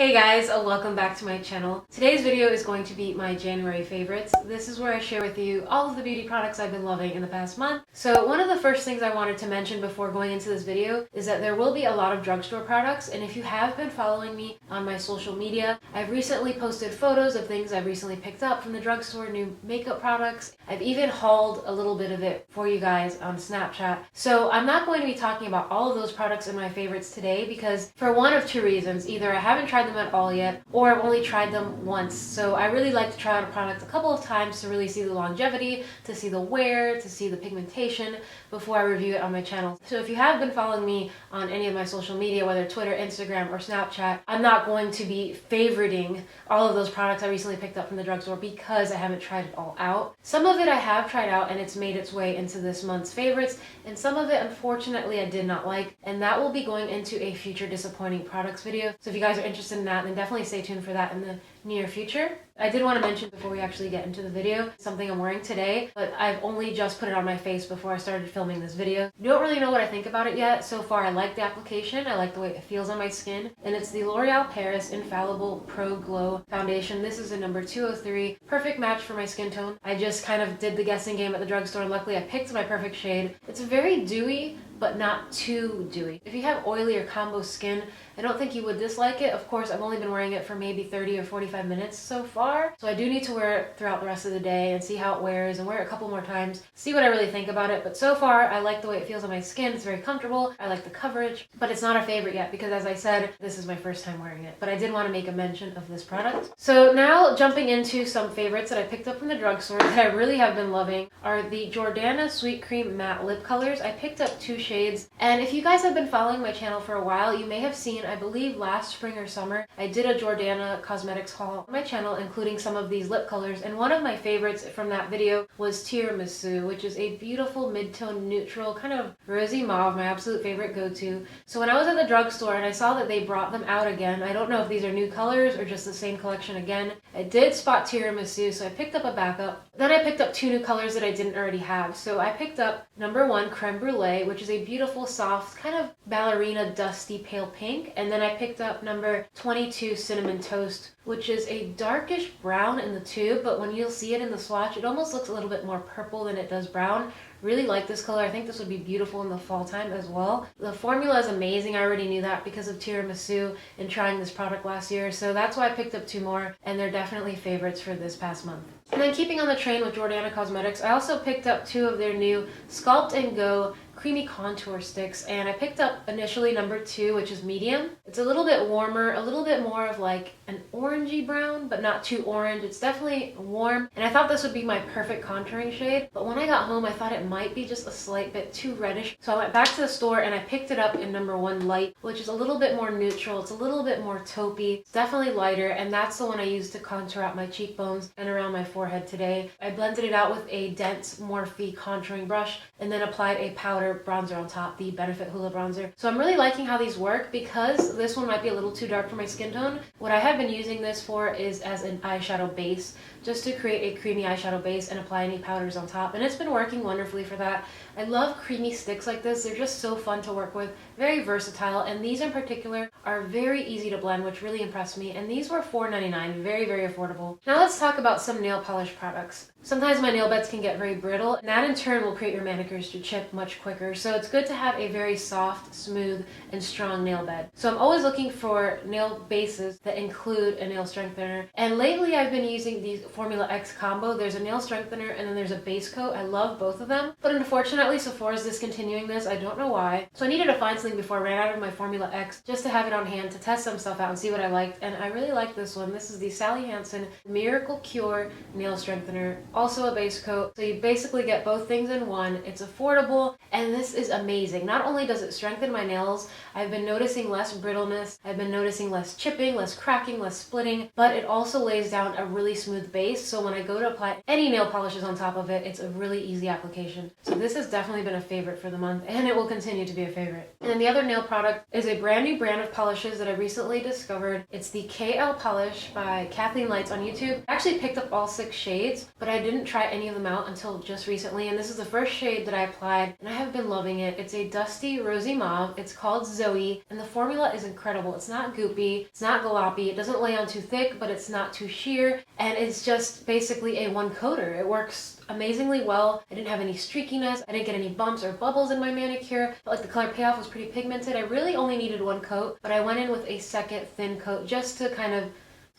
Hey guys, welcome back to my channel. Today's video is going to be my January favorites. This is where I share with you all of the beauty products I've been loving in the past month. So one of the first things I wanted to mention before going into this video is that there will be a lot of drugstore products, and if you have been following me on my social media, I've recently posted photos of things I've recently picked up from the drugstore, new makeup products. I've even hauled a little bit of it for you guys on Snapchat. So I'm not going to be talking about all of those products in my favorites today because for one of two reasons. Either I haven't tried them at all yet, or I've only tried them once. So I really like to try out a product a couple of times to really see the longevity, to see the wear, to see the pigmentation before I review it on my channel. So if you have been following me on any of my social media, whether Twitter, Instagram, or Snapchat, I'm not going to be favoriting all of those products I recently picked up from the drugstore because I haven't tried it all out. Some of it I have tried out and it's made its way into this month's favorites, and some of it unfortunately I did not like, and that will be going into a future disappointing products video. So if you guys are interested in that, then definitely stay tuned for that in the near future. I did want to mention before we actually get into the video something I'm wearing today, but I've only just put it on my face before I started filming this video. Don't really know what I think about it yet. So far I like the application, I like the way it feels on my skin, and it's the L'Oreal Paris Infallible Pro Glow Foundation. This is a number 203, perfect match for my skin tone. I just kind of did the guessing game at the drugstore and luckily I picked my perfect shade. It's very dewy, but not too dewy. If you have oily or combo skin, I don't think you would dislike it. Of course, I've only been wearing it for maybe 30 or 45 minutes so far, so I do need to wear it throughout the rest of the day and see how it wears and wear it a couple more times, see what I really think about it. But so far, I like the way it feels on my skin. It's very comfortable. I like the coverage, but it's not a favorite yet because, as I said, this is my first time wearing it. But I did want to make a mention of this product. So now, jumping into some favorites that I picked up from the drugstore that I really have been loving are the Jordana Sweet Cream Matte Lip Colors. I picked up 2 shades, and if you guys have been following my channel for a while, you may have seen, I believe last spring or summer, I did a Jordana Cosmetics haul on my channel, including some of these lip colors, and one of my favorites from that video was Tiramisu, which is a beautiful mid-tone neutral, kind of rosy mauve, my absolute favorite go-to. So when I was at the drugstore and I saw that they brought them out again, I don't know if these are new colors or just the same collection again, I did spot Tiramisu, so I picked up a backup. Then I picked up 2 new colors that I didn't already have. So I picked up number 1 Creme Brulee, which is a beautiful soft kind of ballerina dusty pale pink, and then I picked up number 22 Cinnamon Toast, which is a darkish brown in the tube, but when you'll see it in the swatch, it almost looks a little bit more purple than it does brown. Really like this color. I think this would be beautiful in the fall time as well. The formula is amazing. I already knew that because of Tiramisu and trying this product last year, so that's why I picked up 2 more, and they're definitely favorites for this past month. And then keeping on the train with Jordana Cosmetics, I also picked up 2 of their new Sculpt & Go creamy contour sticks, and I picked up initially number 2, which is medium. It's a little bit warmer, a little bit more of like an orangey brown, but not too orange. It's definitely warm, and I thought this would be my perfect contouring shade, but when I got home I thought it might be just a slight bit too reddish, so I went back to the store and I picked it up in number 1 light, which is a little bit more neutral. It's a little bit more taupey. It's definitely lighter, and that's the one I used to contour out my cheekbones and around my forehead today. I blended it out with a dense Morphe contouring brush and then applied a powder bronzer on top, the Benefit Hoola bronzer. So I'm really liking how these work because this one might be a little too dark for my skin tone. What I have been using this for is as an eyeshadow base, just to create a creamy eyeshadow base and apply any powders on top, and it's been working wonderfully for that. I love creamy sticks like this. They're just so fun to work with, very versatile, and these in particular are very easy to blend, which really impressed me, and these were $4.99, very, very affordable. Now let's talk about some nail polish products. Sometimes my nail beds can get very brittle, and that in turn will create your manicures to chip much quicker, so it's good to have a very soft, smooth, and strong nail bed. So I'm always looking for nail bases that include a nail strengthener, and lately I've been using the Formula X combo. There's a nail strengthener and then there's a base coat. I love both of them, but unfortunately Sephora is discontinuing this. I don't know why. So I needed to find something before I ran out of my Formula X just to have it on hand to test some stuff out and see what I liked, and I really like this one. This is the Sally Hansen Miracle Cure Nail Strengthener, also a base coat. So you basically get both things in one. It's affordable, and this is amazing. Not only does it strengthen my nails, I've been noticing less brittleness, I've been noticing less chipping, less cracking, less splitting, but it also lays down a really smooth base, so when I go to apply any nail polishes on top of it, it's a really easy application. So this has definitely been a favorite for the month, and it will continue to be a favorite. And then the other nail product is a brand new brand of polishes that I recently discovered. It's the KL Polish by Kathleen Lights on YouTube. I actually picked up all 6 shades, but I didn't try any of them out until just recently, and this is the first shade that I applied, and I have have been loving it. It's a dusty rosy mauve. It's called Zoey, and the formula is incredible. It's not goopy, it's not gloppy, it doesn't lay on too thick, but it's not too sheer, and it's just basically a one coater. It works amazingly well. I didn't have any streakiness, I didn't get any bumps or bubbles in my manicure, but like the color payoff was pretty pigmented. I really only needed one coat, but I went in with a second thin coat just to kind of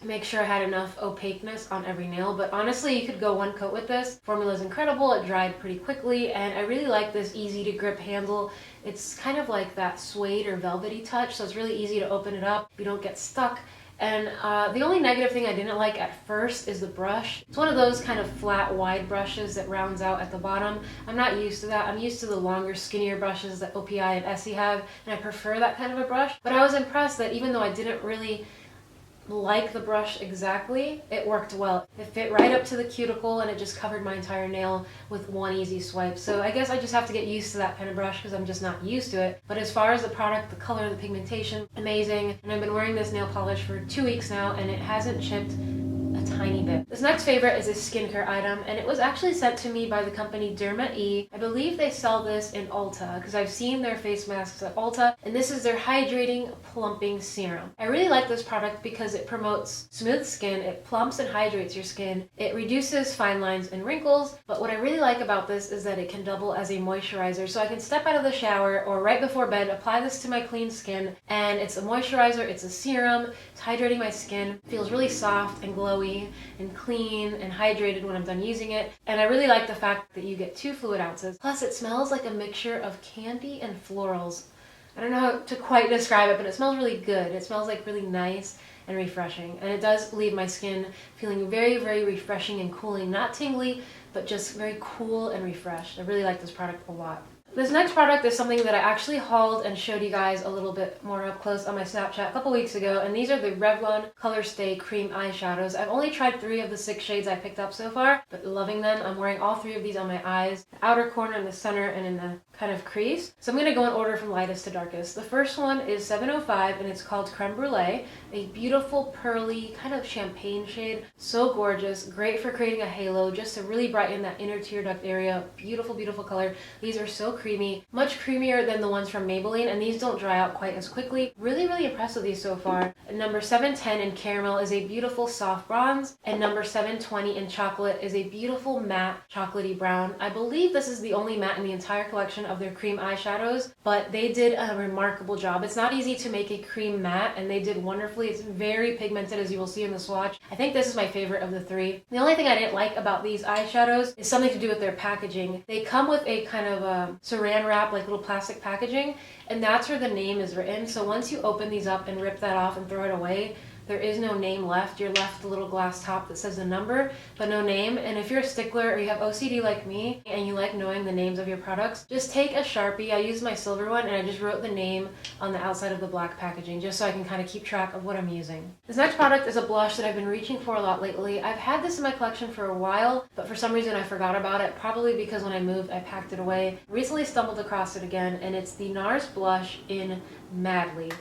make sure I had enough opaqueness on every nail. But honestly, you could go one coat with this. Formula is incredible. It dried pretty quickly, and I really like this easy to grip handle. It's kind of like that suede or velvety touch, so it's really easy to open it up. You don't get stuck. And the only negative thing I didn't like at first is the brush. It's one of those kind of flat, wide brushes that rounds out at the bottom. I'm not used to that. I'm used to the longer, skinnier brushes that OPI and Essie have, and I prefer that kind of a brush. But I was impressed that even though I didn't really like the brush exactly, it worked well. It fit right up to the cuticle, and it just covered my entire nail with one easy swipe. So I guess I just have to get used to that kind of brush because I'm just not used to it. But as far as the product, the color, the pigmentation, amazing. And I've been wearing this nail polish for 2 weeks now, and it hasn't chipped a tiny bit. This next favorite is a skincare item, and it was actually sent to me by the company Derma-E. I believe they sell this in Ulta because I've seen their face masks at Ulta, and this is their hydrating plumping serum. I really like this product because it promotes smooth skin, it plumps and hydrates your skin, it reduces fine lines and wrinkles, but what I really like about this is that it can double as a moisturizer. So I can step out of the shower or right before bed, apply this to my clean skin, and it's a moisturizer, it's a serum, it's hydrating my skin, it feels really soft and glowy and clean and hydrated when I'm done using it. And I really like the fact that you get 2 fluid ounces. Plus it smells like a mixture of candy and florals. I don't know how to quite describe it, but it smells really good. It smells like really nice and refreshing. And it does leave my skin feeling very, very refreshing and cooling. Not tingly, but just very cool and refreshed. I really like this product a lot. This next product is something that I actually hauled and showed you guys a little bit more up close on my Snapchat a couple weeks ago, and these are the Revlon Color Stay Cream Eyeshadows. I've only tried 3 of the 6 shades I picked up so far, but loving them. I'm wearing all 3 of these on my eyes, the outer corner, in the center, and in the kind of crease. So I'm going to go in order from lightest to darkest. The first one is 705, and it's called Creme Brulee, a beautiful pearly kind of champagne shade. So gorgeous, great for creating a halo, just to really brighten that inner tear duct area. Beautiful, beautiful color. These are so creamy, much creamier than the ones from Maybelline, and these don't dry out quite as quickly. Really, really impressed with these so far. And number 710 in Caramel is a beautiful soft bronze, and number 720 in Chocolate is a beautiful matte chocolatey brown. I believe this is the only matte in the entire collection of their cream eyeshadows, but they did a remarkable job. It's not easy to make a cream matte, and they did wonderfully. It's very pigmented, as you will see in the swatch. I think this is my favorite of the 3. The only thing I didn't like about these eyeshadows is something to do with their packaging. They come with a kind of saran wrap, like little plastic packaging, and that's where the name is written. So once you open these up and rip that off and throw it away, there is no name left. You're left with a little glass top that says the number, but no name. And if you're a stickler or you have OCD like me and you like knowing the names of your products, just take a Sharpie. I used my silver one, and I just wrote the name on the outside of the black packaging just so I can kind of keep track of what I'm using. This next product is a blush that I've been reaching for a lot lately. I've had this in my collection for a while, but for some reason I forgot about it, probably because when I moved I packed it away. Recently stumbled across it again, and it's the NARS blush in Madly.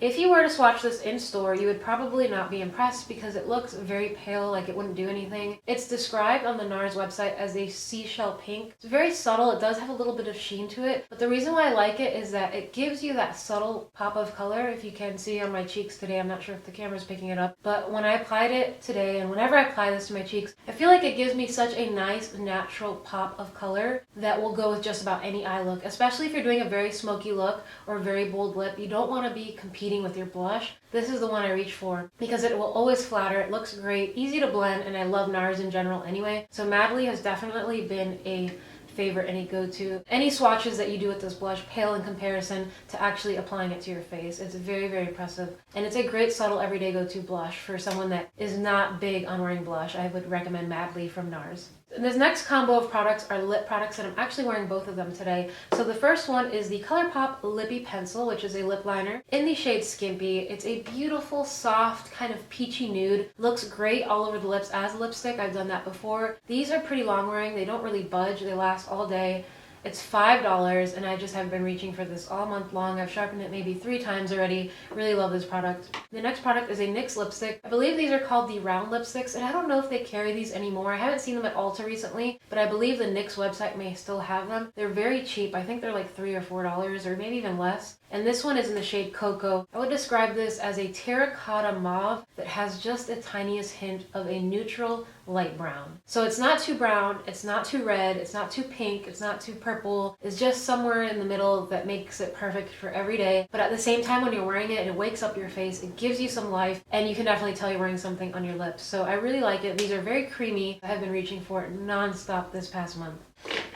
If you were to swatch this in store, you would probably not be impressed because it looks very pale, like it wouldn't do anything. It's described on the NARS website as a seashell pink. It's very subtle. It does have a little bit of sheen to it, but the reason why I like it is that it gives you that subtle pop of color. If you can see on my cheeks today, I'm not sure if the camera's picking it up, but when I applied it today, and whenever I apply this to my cheeks, I feel like it gives me such a nice natural pop of color that will go with just about any eye look, especially if you're doing a very smoky look or a very bold lip. You don't want to be competing with your blush. This is the one I reach for because it will always flatter. It looks great, easy to blend, and I love NARS in general anyway. So Madly has definitely been a favorite and a go-to. Any swatches that you do with this blush pale in comparison to actually applying it to your face. It's very, very impressive. And it's a great subtle everyday go-to blush for someone that is not big on wearing blush. I would recommend Madly from NARS. And this next combo of products are lip products, and I'm actually wearing both of them today. So the first one is the ColourPop Lippie Pencil, which is a lip liner in the shade Skimpy. It's a beautiful, soft, kind of peachy nude. Looks great all over the lips as lipstick. I've done that before. These are pretty long wearing. They don't really budge. They last all day. It's $5 and I just have been reaching for this all month long. I've sharpened it maybe 3 times already. Really love this product. The next product is a NYX lipstick. I believe these are called the round lipsticks, and I don't know if they carry these anymore. I haven't seen them at Ulta recently, but I believe the NYX website may still have them. They're very cheap. I think they're like $3 or $4 or maybe even less. And this one is in the shade Cocoa. I would describe this as a terracotta mauve that has just the tiniest hint of a neutral light brown. So it's not too brown, it's not too red, it's not too pink, it's not too purple. It's just somewhere in the middle that makes it perfect for every day. But at the same time, when you're wearing it, it wakes up your face, it gives you some life, and you can definitely tell you're wearing something on your lips. So I really like it. These are very creamy. I have been reaching for it non-stop this past month.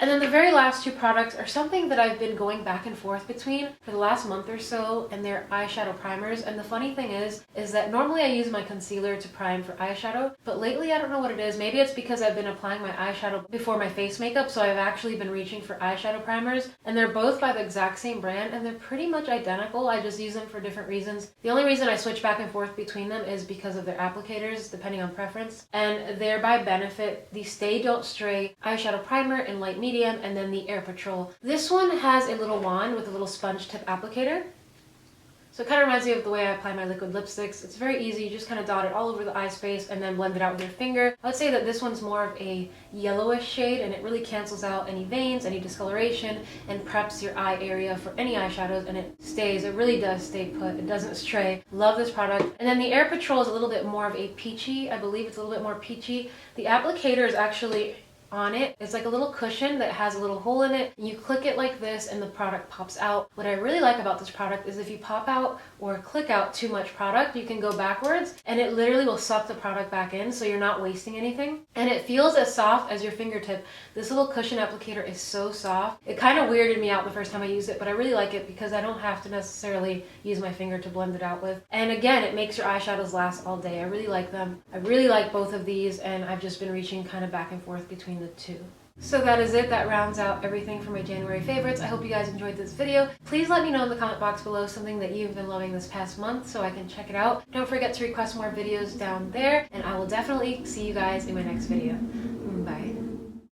And then the very last 2 products are something that I've been going back and forth between for the last month or so, and they're eyeshadow primers. And the funny thing is that normally I use my concealer to prime for eyeshadow, but lately I don't know what it is. Maybe it's because I've been applying my eyeshadow before my face makeup, so I've actually been reaching for eyeshadow primers, and they're both by the exact same brand, and they're pretty much identical. I just use them for different reasons. The only reason I switch back and forth between them is because of their applicators, depending on preference, and they're by Benefit the Stay Don't Stray eyeshadow primer in light medium, and then the Air Patrol. This one has a little wand with a little sponge tip applicator. So it kind of reminds me of the way I apply my liquid lipsticks. It's very easy. You just kind of dot it all over the eye space and then blend it out with your finger. I would say that this one's more of a yellowish shade, and it really cancels out any veins, any discoloration, and preps your eye area for any eyeshadows, and it stays. It really does stay put. It doesn't stray. Love this product. And then the Air Patrol is a little bit more of a peachy. I believe it's a little bit more peachy. The applicator is actually on it. It's like a little cushion that has a little hole in it. You click it like this and the product pops out. What I really like about this product is if you pop out or click out too much product, you can go backwards and it literally will suck the product back in, so you're not wasting anything. And it feels as soft as your fingertip. This little cushion applicator is so soft. It kind of weirded me out the first time I used it, but I really like it because I don't have to necessarily use my finger to blend it out with. And again, it makes your eyeshadows last all day. I really like them. I really like both of these, and I've just been reaching kind of back and forth between the 2. So that is it. That rounds out everything for my January favorites. I hope you guys enjoyed this video. Please let me know in the comment box below something that you've been loving this past month so I can check it out. Don't forget to request more videos down there, and I will definitely see you guys in my next video.